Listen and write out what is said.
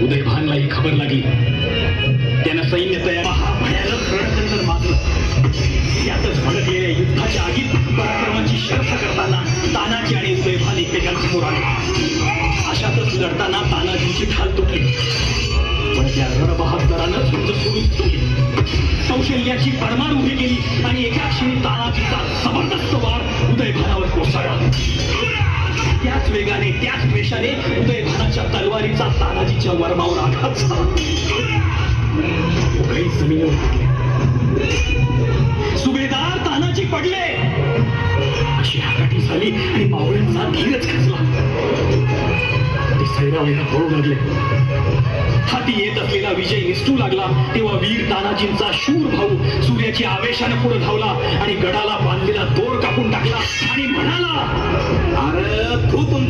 उदयभानला ही खबर लागली. त्यानं सैन्य तयार भयानक रणतंत्र मारलं. यातच भडकलेल्या युद्धाच्या आगीत पराक्रमाची शर्थ करताना तानाजी आणि उदयभान एकमेकांसमोर आले. अशातच लढताना तानाजींची ढाल तुटली. पण त्या रणबहादरानं झुंज सोडून ठेवली. कौशल्याची परमार उभी केली आणि एका क्षणी तानाजीचा जबरदस्त वार उदयभानावर कोसळला. त्याच वेगाने त्याच द्वेषाने उदयभानाच्या तलवारीचा तानाजीच्या वर्मावर आघात झाला. काही जमिनीवर पडले. सुभेदार तानाजी पडले अशी हाकाटी झाली आणि मावळ्यांचा धीरच खचला. ते सैरावैरा पळू लागले. हाती येत असलेला विजय निसटू लागला तेव्हा वीर तानाजींचा शूर भाऊ सूर्याची आवेशाने पुढे धावला आणि गडाला बांधलेला दोर कापून टाकला आणि म्हणाला, अरे तू